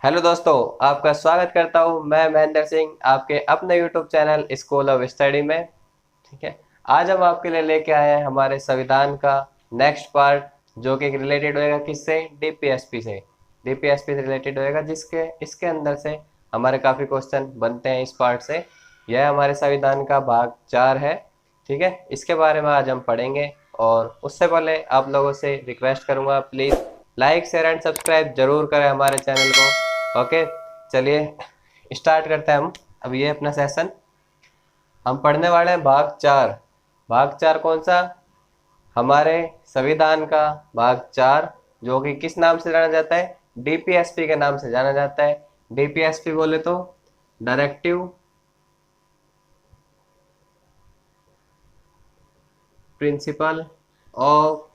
Hello दोस्तों, आपका स्वागत करता हूं मैं महेंद्र सिंह आपके अपने YouTube channel school of study में। ठीक है। आज हम आपके लिए लेके आए हैं हमारे संविधान का नेक्स्ट पार्ट, जो कि रिलेटेड होएगा किससे, डीपीएसपी से। डीपीएसपी से रिलेटेड होएगा, जिसके इसके अंदर से हमारे काफ़ी क्वेश्चन बनते हैं इस पार्ट से। यह हमारे संविधान का भाग 4 है। ठीक है, इसके बारे में आज हम पढ़ेंगे। और उससे पहले आप लोगों से रिक्वेस्ट करूंगा, please like share and subscribe जरूर करें हमारे चैनल को। ओके, चलिए स्टार्ट करते हैं हम अब ये अपना सेशन। हम पढ़ने वाले हैं भाग 4। भाग 4 कौन सा? हमारे संविधान का भाग 4, जो कि किस नाम से जाना जाता है? डीपीएसपी के नाम से जाना जाता है। डीपीएसपी बोले तो directive principle of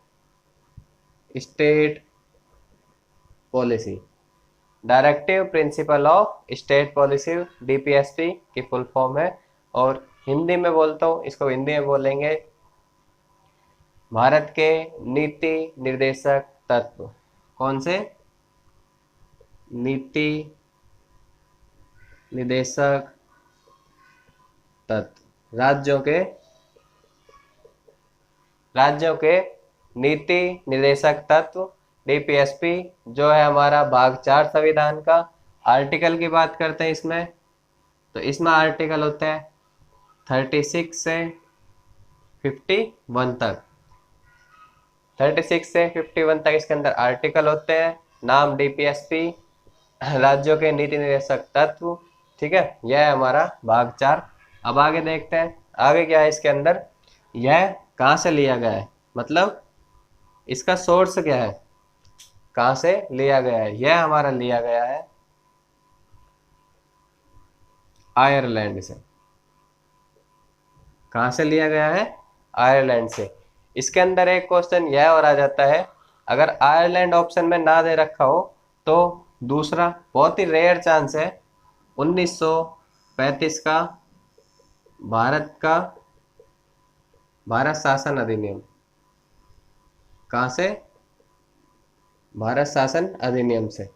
state policy. Directive principle of state policy DPSP की फुल फॉर्म है। और हिंदी में बोलता हूँ, इसको हिंदी में बोलेंगे भारत के नीति निर्देशक तत्व। कौन से? नीति निर्देशक तत्व। राज्यों के नीति निर्देशक तत्व डीपीएसपी, जो है हमारा भाग 4 संविधान का। आर्टिकल की बात करते हैं इसमें, तो इसमें आर्टिकल होते हैं 36 से 51 तक। 36 से 51 तक इसके अंदर आर्टिकल होते हैं। नाम डीपीएसपी, राज्यों के नीति निर्देशक तत्व। ठीक है, यह है हमारा भाग 4। अब आगे देखते हैं आगे क्या है इसके अंदर। यह कहाँ से लिया गया है, मतलब इसका सोर्स क्या है, कहाँ से लिया गया है? यह हमारा लिया गया है आयरलैंड से। कहाँ से लिया गया है? आयरलैंड से। इसके अंदर एक क्वेश्चन यह और आ जाता है, अगर आयरलैंड ऑप्शन में ना दे रखा हो तो दूसरा बहुत ही रेयर चांस है 1935 का भारत शासन अधिनियम। कहाँ से? भारत शासन अधिनियम से।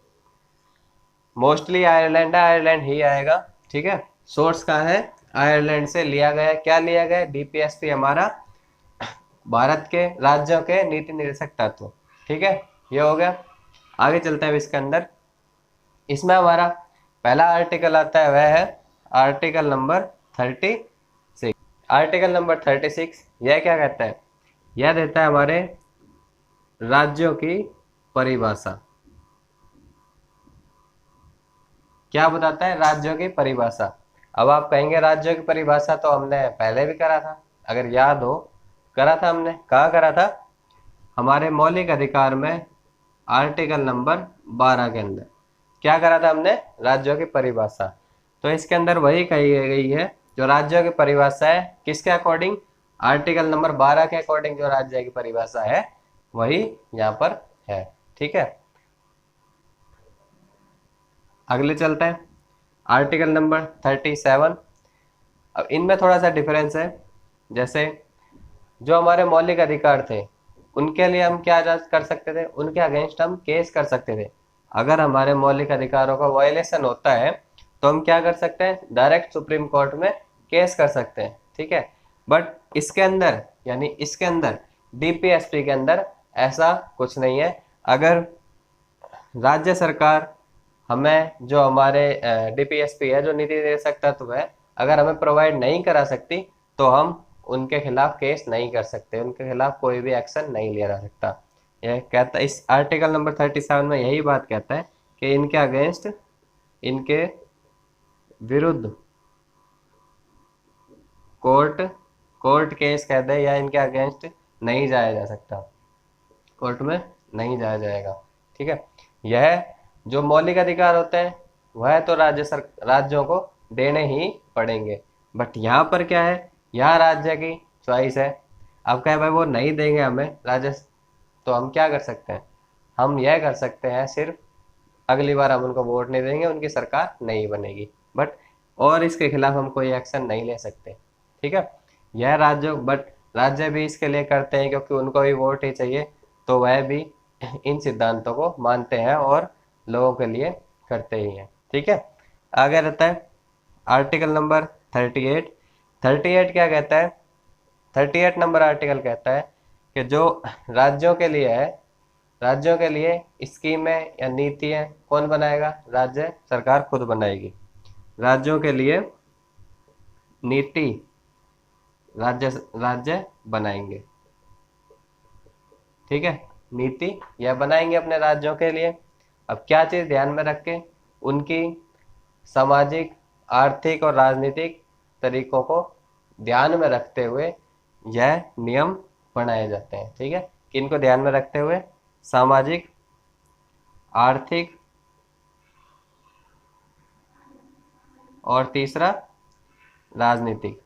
मोस्टली आयरलैंड है, आयरलैंड ही आएगा। ठीक है, सोर्स कहाँ है? आयरलैंड से लिया गया। क्या लिया गया? डीपीएसपी हमारा भारत के राज्यों के नीति निर्देशक तत्व। ठीक है, ये हो गया। आगे चलते हैं इसके अंदर। इसमें हमारा पहला आर्टिकल आता है, वह है आर्टिकल नंबर 36। आर्टिकल नंबर 36 यह क्या कहता है? यह देता है हमारे राज्यों की परिभाषा। क्या बताता है? राज्यों की परिभाषा। अब आप कहेंगे राज्यों की परिभाषा तो हमने पहले भी करा था, अगर याद हो। करा था हमने, कहाँ करा था? हमारे मौलिक अधिकार में आर्टिकल नंबर 12 के अंदर क्या करा था हमने? राज्यों की परिभाषा। तो इसके अंदर वही कही गई है, जो राज्यों की परिभाषा है किसके अकॉर्डिंग? आर्टिकल नंबर 12 के अकॉर्डिंग जो राज्य की परिभाषा है वही यहाँ पर है। ठीक है, अगले चलते हैं आर्टिकल नंबर 37। अब इनमें थोड़ा सा डिफरेंस है। जैसे जो हमारे मौलिक अधिकार थे उनके लिए हम क्या कर सकते थे? उनके अगेंस्ट हम केस कर सकते थे। अगर हमारे मौलिक अधिकारों का वायलेशन होता है तो हम क्या कर सकते हैं? डायरेक्ट सुप्रीम कोर्ट में केस कर सकते हैं। ठीक है, बट इसके अंदर, यानी इसके अंदर डीपीएसपी के अंदर ऐसा कुछ नहीं है। अगर राज्य सरकार हमें जो हमारे डीपीएसपी है, जो नीति निर्देशक तत्व है, अगर हमें प्रोवाइड नहीं करा सकती तो हम उनके खिलाफ केस नहीं कर सकते, उनके खिलाफ कोई भी एक्शन नहीं लिया जा सकता। यह कहता है इस आर्टिकल नंबर 37 में, यही बात कहता है कि इनके अगेंस्ट, इनके विरुद्ध कोर्ट कोर्ट केस कह दे या इनके अगेंस्ट नहीं जाया जा सकता, कोर्ट में नहीं जाया जाएगा। ठीक है, यह जो मौलिक अधिकार होते हैं वह तो राज्यों को देने ही पड़ेंगे। बट यहाँ पर क्या है? यहाँ राज्य की चॉइस है। अब क्या है भाई, वो नहीं देंगे हमें राज्य, तो हम क्या कर सकते हैं? हम यह कर सकते हैं सिर्फ, अगली बार हम उनको वोट नहीं देंगे, उनकी सरकार नहीं बनेगी, बट और इसके खिलाफ हम कोई एक्शन नहीं ले सकते। ठीक है, यह राज्य भी इसके लिए करते हैं क्योंकि उनको भी वोट ही चाहिए, तो वह भी इन सिद्धांतों को मानते हैं और लोगों के लिए करते ही हैं। ठीक है, आगे रहता है आर्टिकल नंबर 38। 38 क्या कहता है? 38 नंबर आर्टिकल कहता है कि जो राज्यों के लिए है, राज्यों के लिए स्कीमें या नीतियां कौन बनाएगा? राज्य सरकार खुद बनाएगी। राज्यों के लिए नीति राज्य राज्य बनाएंगे। ठीक है, नीति यह बनाएंगे अपने राज्यों के लिए। अब क्या चीज ध्यान में रख के? उनकी सामाजिक, आर्थिक और राजनीतिक तरीकों को ध्यान में रखते हुए यह नियम बनाए जाते हैं। ठीक है, किनको ध्यान में रखते हुए? सामाजिक, आर्थिक और तीसरा राजनीतिक।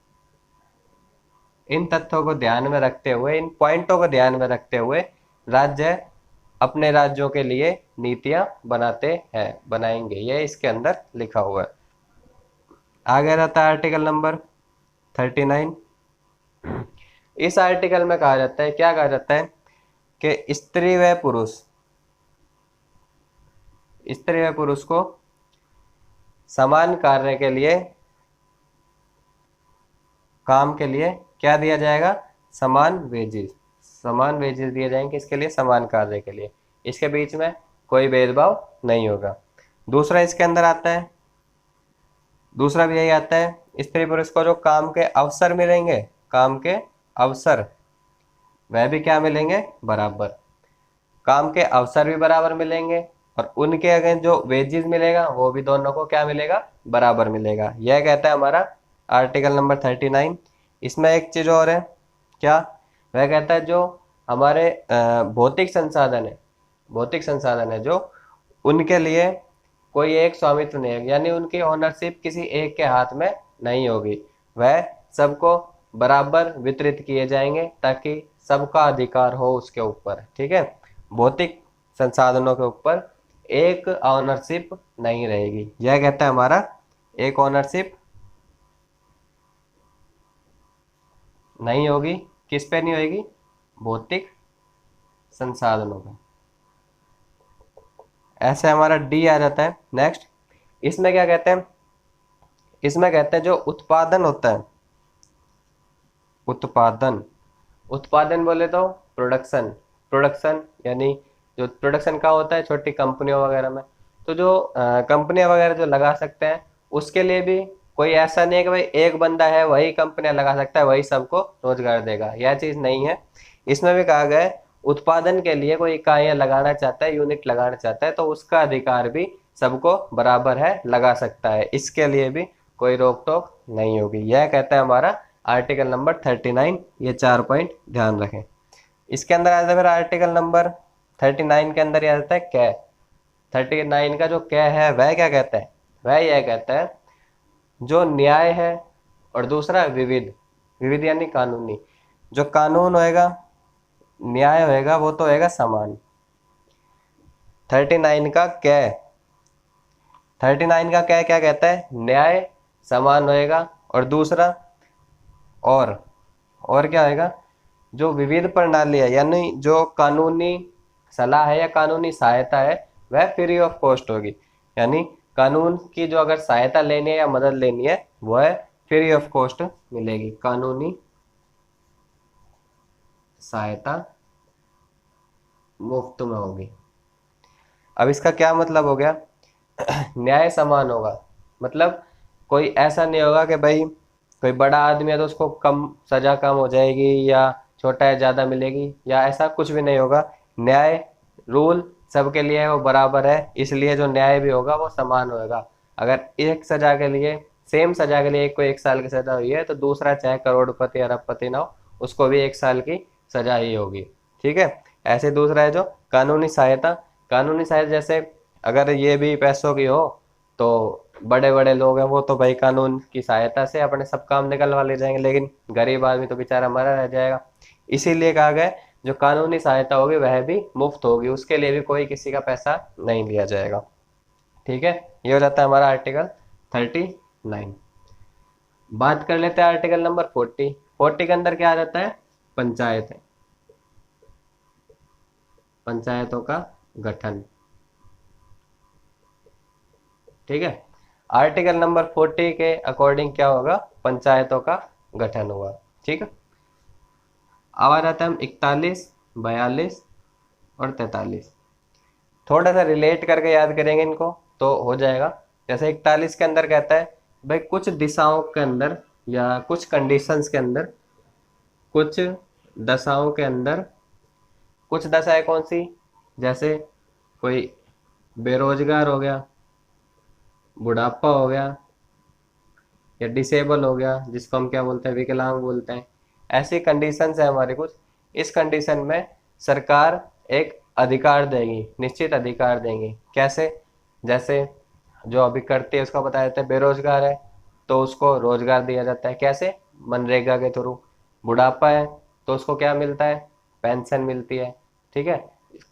इन तथ्यों को ध्यान में रखते हुए, इन पॉइंटों को ध्यान में रखते हुए राज्य अपने राज्यों के लिए नीतियां बनाते हैं, बनाएंगे। यह इसके अंदर लिखा हुआ है। आगे रहता है आर्टिकल नंबर 39। इस आर्टिकल में कहा जाता है, क्या कहा जाता है कि स्त्री व पुरुष को समान कार्य के लिए, काम के लिए क्या दिया जाएगा? समान वेजेस। समान वेजेस दिए जाएंगे इसके लिए, समान कार्य के लिए। इसके बीच में कोई भेदभाव नहीं होगा। दूसरा इसके अंदर आता है, दूसरा भी यही आता है, स्त्री पुरुष को जो काम के अवसर मिलेंगे, काम के अवसर वह भी क्या मिलेंगे? बराबर। काम के अवसर भी बराबर मिलेंगे और उनके अगेंस्ट जो वेजेस मिलेगा वो भी दोनों को क्या मिलेगा? बराबर मिलेगा। यह कहता है हमारा आर्टिकल नंबर 39। इसमें एक चीज और है, क्या? वह कहता है जो हमारे भौतिक संसाधन है, भौतिक संसाधन है जो, उनके लिए कोई एक स्वामित्व नहीं है, यानी उनकी ओनरशिप किसी एक के हाथ में नहीं होगी। वह सबको बराबर वितरित किए जाएंगे ताकि सबका अधिकार हो उसके ऊपर। ठीक है, भौतिक संसाधनों के ऊपर एक ओनरशिप नहीं रहेगी। यह कहता है हमारा, एक ओनरशिप नहीं होगी। किस पे नहीं होगी? भौतिक संसाधनों पे। ऐसे हमारा डी आ जाता है। नेक्स्ट, इसमें क्या कहते हैं? इसमें कहते हैं जो उत्पादन होता है, उत्पादन, उत्पादन बोले तो प्रोडक्शन। प्रोडक्शन यानी जो प्रोडक्शन का होता है छोटी कंपनियों वगैरह में, तो जो कंपनियां वगैरह जो लगा सकते हैं, उसके लिए भी कोई ऐसा नहीं है कि भाई एक बंदा है वही कंपनियां लगा सकता है, वही सबको रोजगार देगा, यह चीज नहीं है। इसमें भी कहा गया है उत्पादन के लिए कोई इकाइयां लगाना चाहता है, यूनिट लगाना चाहता है, तो उसका अधिकार भी सबको बराबर है, लगा सकता है। इसके लिए भी कोई रोक टोक नहीं होगी। यह कहता है हमारा आर्टिकल नंबर 39। ये 4 पॉइंट ध्यान रखें। इसके अंदर आता है फिर आर्टिकल नंबर 39 के अंदर यह आता है कै। 39 का जो कै है वह क्या कहता है? वह यह कहता है जो न्याय है और दूसरा विविध। विविध यानी कानूनी। जो कानून होएगा, न्याय होएगा, वो तो होएगा समान। 39 का कै, 39 का क्या क्या कहता है? न्याय समान होएगा और दूसरा और क्या होएगा? जो विविध प्रणाली है, यानी जो कानूनी सलाह है या कानूनी सहायता है वह फ्री ऑफ कॉस्ट होगी। यानी कानून की जो अगर सहायता लेनी है या मदद लेनी है वह फ्री ऑफ कॉस्ट मिलेगी। कानूनी सहायता मुफ्त में होगी। अब इसका क्या मतलब हो गया? न्याय समान होगा, मतलब कोई ऐसा नहीं होगा कि भाई कोई बड़ा आदमी है तो उसको कम सजा कम हो जाएगी या छोटा है ज़्यादा मिलेगी, या ऐसा कुछ भी नहीं होगा। न्याय रूल सबके लिए है, वो बराबर है, इसलिए जो न्याय भी होगा वो समान होगा। अगर एक सजा के लिए, सेम सजा के लिए एक को 1 साल की सजा हुई है तो दूसरा चाहे करोड़पति अरबपति ना हो उसको भी 1 साल की सजा ही होगी। ठीक है, ऐसे दूसरा है जो कानूनी सहायता। कानूनी सहायता जैसे अगर ये भी पैसों की हो तो बड़े बड़े लोग हैं वो तो भाई कानून की सहायता से अपने सब काम निकलवा ले जाएंगे, लेकिन गरीब आदमी तो बेचारा मरा रह जाएगा। इसीलिए कहा गया जो कानूनी सहायता होगी वह भी मुफ्त होगी, उसके लिए भी कोई किसी का पैसा नहीं लिया जाएगा। ठीक है, ये हो जाता है हमारा आर्टिकल 39। बात कर लेते हैं आर्टिकल नंबर 40। 40 के अंदर क्या आ जाता है? पंचायत है, पंचायतों का गठन। ठीक है। आर्टिकल नंबर 40 के अकॉर्डिंग क्या होगा, पंचायतों का गठन हुआ। ठीक है। अब आ जाता है हम 41, 42 और 43। थोड़ा सा रिलेट करके याद करेंगे इनको तो हो जाएगा। जैसे 41 के अंदर कहता है भाई कुछ दिशाओं के अंदर या कुछ कंडीशंस के अंदर, कुछ दशाओं के अंदर, कुछ दशाएं कौन सी, जैसे कोई बेरोजगार हो गया, बुढ़ापा हो गया, या डिसेबल हो गया जिसको हम क्या बोलते हैं, विकलांग बोलते हैं। ऐसी कंडीशंस है हमारी कुछ। इस कंडीशन में सरकार एक अधिकार देगी, निश्चित अधिकार देंगी। कैसे, जैसे जो अभी करती है उसका बता देते हैं, बेरोजगार है तो उसको रोजगार दिया जाता है। कैसे, मनरेगा के थ्रू। बुढ़ापा है तो उसको क्या मिलता है, पेंशन मिलती है। ठीक है।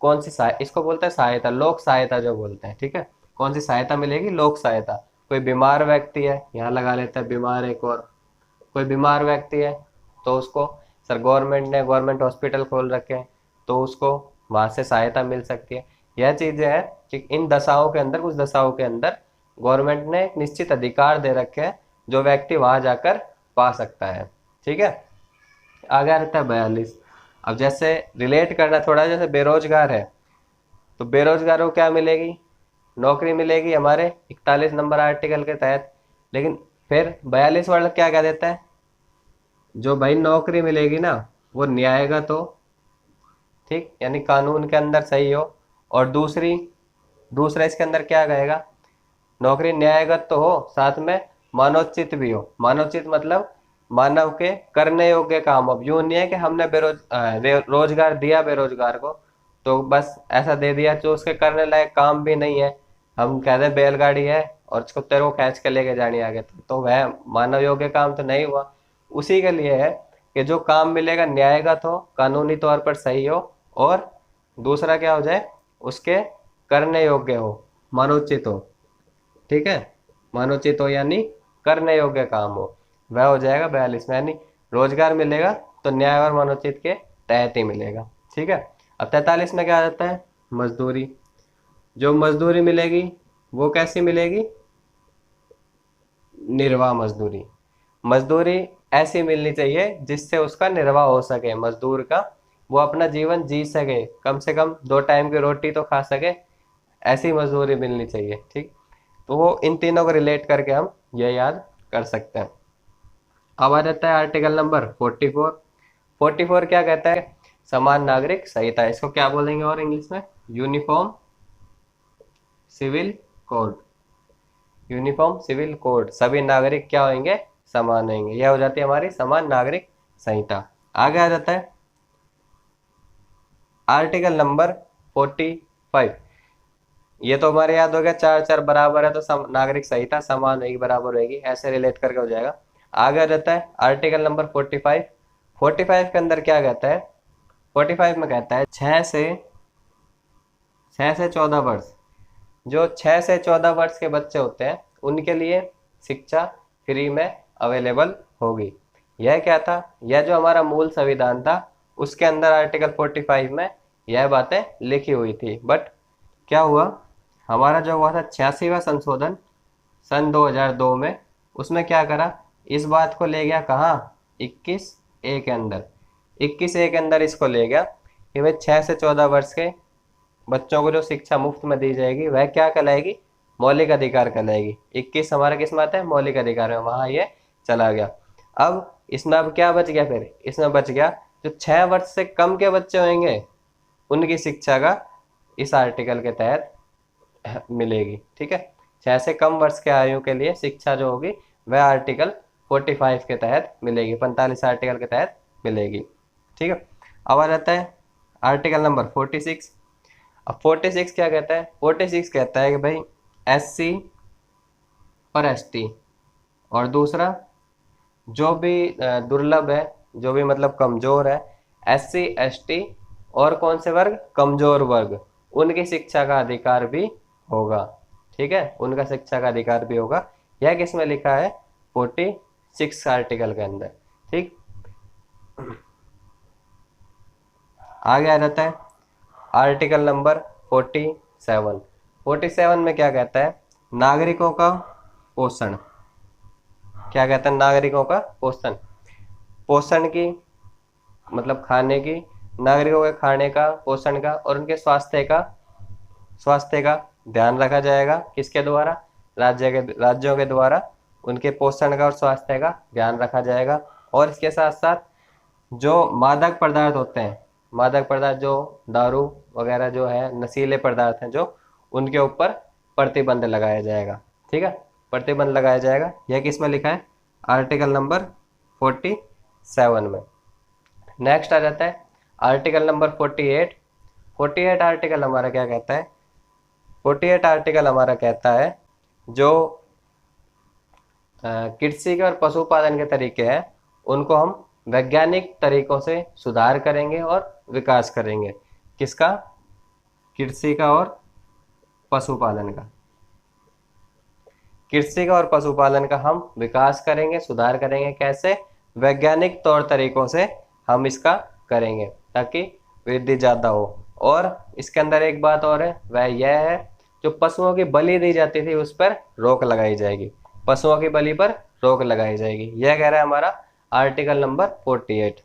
कौन सी इसको बोलते हैं सहायता, लोक सहायता जो बोलते हैं। ठीक है। कौन सी सहायता मिलेगी, लोक सहायता। कोई बीमार व्यक्ति है, यहाँ लगा लेता है बीमार, एक और कोई बीमार व्यक्ति है तो उसको सर गवर्नमेंट हॉस्पिटल खोल रखे हैं तो उसको वहां से सहायता मिल सकती है। यह चीजें हैं कि इन दशाओं के अंदर, कुछ दशाओं के अंदर गवर्नमेंट ने एक निश्चित अधिकार दे रखे हैं जो व्यक्ति वहां जाकर पा सकता है। ठीक है। आगे रहता है 42। अब जैसे रिलेट करना थोड़ा, जैसे बेरोजगार है तो बेरोजगारों को क्या मिलेगी, नौकरी मिलेगी हमारे 41 नंबर आर्टिकल के तहत। लेकिन फिर 42 वाला क्या कह देता है, जो भाई नौकरी मिलेगी ना वो न्यायगत हो, ठीक, यानी कानून के अंदर सही हो। और दूसरा इसके अंदर क्या कहेगा, नौकरी न्यायगत तो हो, साथ में मानवोचित भी हो। मानवोचित मतलब मानव के करने योग्य काम हो। यूं नहीं है कि हमने रोजगार दिया बेरोजगार को तो बस ऐसा दे दिया जो उसके करने लायक काम भी नहीं है। हम कह दे बैलगाड़ी है और उसको तेरे को खींच के लेके जानी आगे तो वह मानव योग्य काम तो नहीं हुआ। उसी के लिए है कि जो काम मिलेगा न्यायगत हो, कानूनी तौर पर सही हो, और दूसरा क्या हो जाए, उसके करने योग्य हो, मानवोचित हो। ठीक है। मानवोचित हो यानी करने योग्य काम हो, वह हो जाएगा 42 में। यानी रोजगार मिलेगा तो न्याय और मानवोचित के तहत ही मिलेगा। ठीक है। अब 43 में क्या आ जाता है, मजदूरी। जो मजदूरी मिलेगी वो कैसी मिलेगी, निर्वाह मजदूरी। मजदूरी ऐसी मिलनी चाहिए जिससे उसका निर्वाह हो सके, मजदूर का, वो अपना जीवन जी सके, कम से कम 2 टाइम की रोटी तो खा सके, ऐसी मजदूरी मिलनी चाहिए। ठीक। तो वो इन तीनों को रिलेट करके हम ये याद कर सकते हैं। अब आ जाता है आर्टिकल नंबर 44। 44 क्या कहता है, समान नागरिक संहिता। इसको क्या बोलेंगे और इंग्लिश में, uniform civil code. Uniform civil code, सभी नागरिक क्या होंगे, समान होंगे। यह हो जाती है हमारी समान नागरिक संहिता। आगे आ जाता है आर्टिकल नंबर 45। ये तो हमारे याद हो गया, चार चार बराबर है तो नागरिक संहिता समान होगी, बराबर होगी, ऐसे रिलेट करके हो जाएगा। आगे आ जाता है आर्टिकल नंबर 45। 45 के अंदर क्या कहता है, 45 में कहता है 6 से 14 वर्ष, जो 6 से 14 वर्ष के बच्चे होते हैं उनके लिए शिक्षा फ्री में अवेलेबल होगी। यह क्या था, यह जो हमारा मूल संविधान था उसके अंदर आर्टिकल 45 में यह बातें लिखी हुई थी। बट क्या हुआ, हमारा जो हुआ था 86वां संशोधन सन 2002 में, उसमें क्या करा, इस बात को ले गया कहाँ, 21A के अंदर। 21A के अंदर इसको ले गया कि भाई 6 से 14 वर्ष के बच्चों को जो शिक्षा मुफ्त में दी जाएगी वह क्या कहलाएगी, मौलिक अधिकार कहलाएगी। 21 हमारा किस में आता है, मौलिक अधिकार में, वहां ये चला गया। अब इसमें अब क्या बच गया, फिर इसमें बच गया जो 6 वर्ष से कम के बच्चे होंगे उनकी शिक्षा का इस आर्टिकल के तहत मिलेगी। ठीक है। 6 से कम वर्ष के आयु के लिए शिक्षा जो होगी वह आर्टिकल 45 के तहत मिलेगी, 45 आर्टिकल के तहत मिलेगी। ठीक है। अब आ जाता है आर्टिकल नंबर 46। अब 46 क्या कहता है, 46 कहता है कि भाई SC और ST, और दूसरा जो भी दुर्लभ है, जो भी मतलब कमजोर है, SC ST और कौन से वर्ग, कमजोर वर्ग, उनकी शिक्षा का अधिकार भी होगा। ठीक है, उनका शिक्षा का अधिकार भी होगा। यह किस में लिखा है, 46 आर्टिकल के अंदर। ठीक। आगे आ जाता है आर्टिकल नंबर 47। 47 में क्या कहता है, नागरिकों का पोषण, क्या कहते हैं, नागरिकों का पोषण, पोषण की मतलब खाने की, नागरिकों के खाने का, पोषण का और उनके स्वास्थ्य का ध्यान रखा जाएगा। किसके द्वारा? राज्यों के द्वारा उनके पोषण का और स्वास्थ्य का ध्यान रखा जाएगा। और इसके साथ साथ जो मादक पदार्थ होते हैं, मादक पदार्थ जो दारू वगैरह जो है, नशीले पदार्थ हैं जो, उनके ऊपर प्रतिबंध लगाया जाएगा। ठीक है, प्रतिबंध लगाया जाएगा। यह किस में लिखा है? आर्टिकल नंबर 47 में। नेक्स्ट आ जाता है आर्टिकल नंबर 48। 48 आर्टिकल हमारा क्या कहता है? 48 आर्टिकल हमारा कहता है जो कृषि के और पशुपालन के तरीके हैं उनको हम वैज्ञानिक तरीकों से सुधार करेंगे और विकास करेंगे। किसका? कृषि का और पशुपालन का। कृषि का और पशुपालन का हम विकास करेंगे, सुधार करेंगे। कैसे? वैज्ञानिक तौर तरीकों से हम इसका करेंगे ताकि वृद्धि ज़्यादा हो। और इसके अंदर एक बात और है, वह यह है जो पशुओं की बलि दी जाती थी उस पर रोक लगाई जाएगी, पशुओं की बलि पर रोक लगाई जाएगी। यह कह रहा है हमारा आर्टिकल नंबर 48।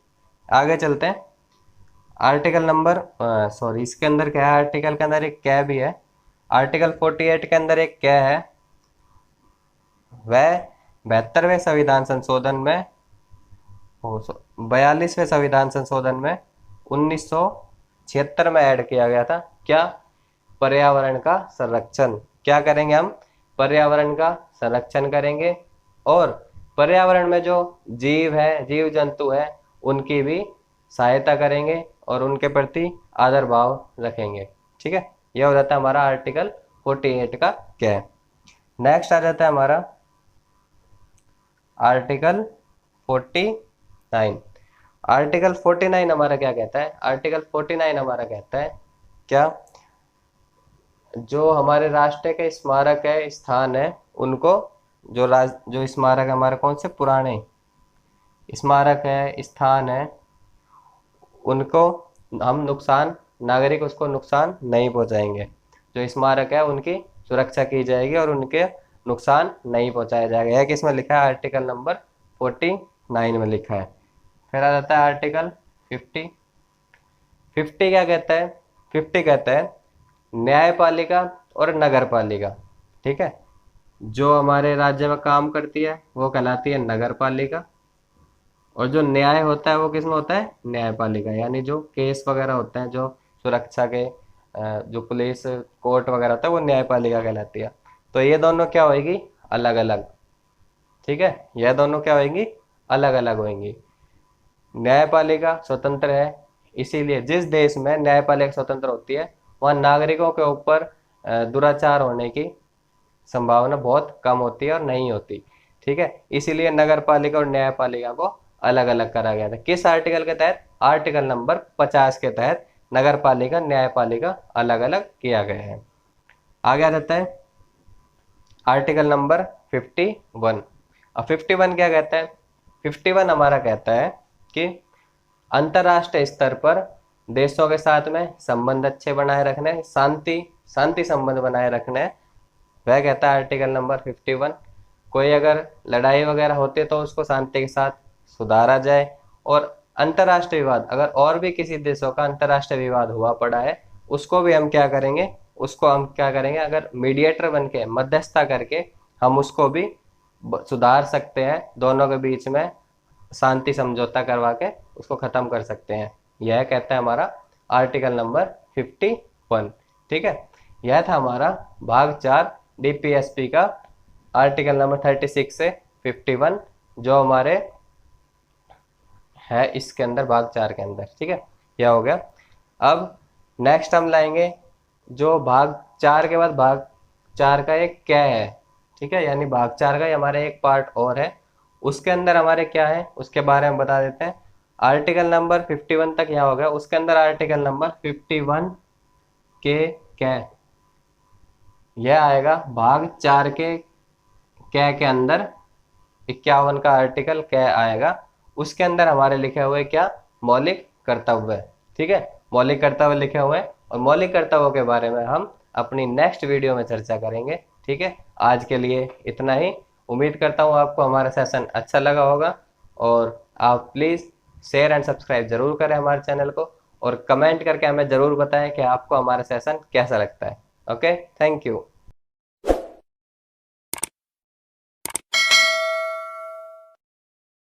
आगे चलते हैं। आर्टिकल नंबर सॉरी इसके अंदर क्या है? आर्टिकल के अंदर एक क्या भी है। आर्टिकल 48 के अंदर एक क्या है? वह 72वें संविधान संशोधन में 42वें संविधान संशोधन में 1976 में ऐड किया गया था। क्या? पर्यावरण का संरक्षण। क्या करेंगे हम? पर्यावरण का संरक्षण करेंगे और पर्यावरण में जो जीव है, जीव जंतु है, उनकी भी सहायता करेंगे और उनके प्रति आदर भाव रखेंगे। ठीक है, यह हो जाता है हमारा आर्टिकल 48 का क्या है। नेक्स्ट आ जाता है हमारा आर्टिकल 49। आर्टिकल 49 हमारा क्या कहता है? आर्टिकल 49 हमारा कहता है क्या? जो हमारे राष्ट्र के स्मारक है, स्थान है, उनको जो स्मारक हमारे कौन से पुराने स्मारक है, स्थान है, उनको हम नुकसान, नागरिक उसको नुकसान नहीं पहुंचाएंगे। जो स्मारक है उनकी सुरक्षा की जाएगी और उनके नुकसान नहीं पहुंचाया जाएगा। यह किस में लिखा है? आर्टिकल नंबर 49 में लिखा है। फिर आ जाता है आर्टिकल 50। 50 क्या कहता है? 50 कहता है न्यायपालिका और नगर पालिका। ठीक है, जो हमारे राज्य में काम करती है वो कहलाती है नगर पालिका और जो न्याय होता है वो किस में होता है? न्यायपालिका। यानी जो केस वगैरह होते हैं, जो सुरक्षा के जो पुलिस कोर्ट वगैरह होता है, वो न्यायपालिका कहलाती है। तो ये दोनों क्या होएगी? अलग अलग। ठीक है, यह दोनों क्या होएंगी? अलग अलग होएंगी। न्यायपालिका स्वतंत्र है, इसीलिए जिस देश में न्यायपालिका स्वतंत्र होती है वहाँ नागरिकों के ऊपर दुराचार होने की संभावना बहुत कम होती है और नहीं होती। ठीक है, इसीलिए नगर पालिका और न्यायपालिका को अलग अलग करा गया था। किस आर्टिकल के तहत? आर्टिकल नंबर 50 के तहत नगर पालिका, न्यायपालिका अलग अलग किया गया है। आगे आ जाता है आर्टिकल नंबर 51। अब 51 क्या कहता है? 51 हमारा कहता है कि अंतर्राष्ट्रीय स्तर पर देशों के साथ में संबंध अच्छे बनाए रखने, शांति संबंध बनाए रखने, वह कहता है आर्टिकल नंबर 51। कोई अगर लड़ाई वगैरह होती है तो उसको शांति के साथ सुधारा जाए। और अंतर्राष्ट्रीय विवाद, अगर और भी किसी देशों का अंतर्राष्ट्रीय विवाद हुआ पड़ा है, उसको भी हम क्या करेंगे? अगर मीडिएटर बन के, मध्यस्थता करके हम उसको भी सुधार सकते हैं, दोनों के बीच में शांति समझौता करवा के उसको खत्म कर सकते हैं। यह कहता है हमारा आर्टिकल नंबर 51। ठीक है, यह था हमारा भाग 4 डीपीएसपी का आर्टिकल नंबर 36 से 51 जो हमारे है इसके अंदर, भाग 4 के अंदर। ठीक है, यह हो गया। अब नेक्स्ट हम लाएंगे जो भाग 4 के बाद भाग 4 का एक क्या है। ठीक है, यानी भाग 4 का हमारे एक पार्ट और है, उसके अंदर हमारे क्या है उसके बारे में बता देते हैं। आर्टिकल नंबर 51 तक यहाँ हो गया, उसके अंदर आर्टिकल नंबर 51 के क्या यह आएगा भाग 4 के अंदर 51 का आर्टिकल क्या आएगा। उसके अंदर हमारे लिखे हुए क्या? मौलिक कर्तव्य। ठीक है, मौलिक कर्तव्य लिखे हुए हैं और मौलिक कर्तव्यों के बारे में हम अपनी नेक्स्ट वीडियो में चर्चा करेंगे। ठीक है, आज के लिए इतना ही। उम्मीद करता हूँ आपको हमारा सेशन अच्छा लगा होगा, और आप प्लीज़ शेयर एंड सब्सक्राइब जरूर करें हमारे चैनल को, और कमेंट करके हमें ज़रूर बताएं कि आपको हमारा सेशन कैसा लगता है। Okay, thank you.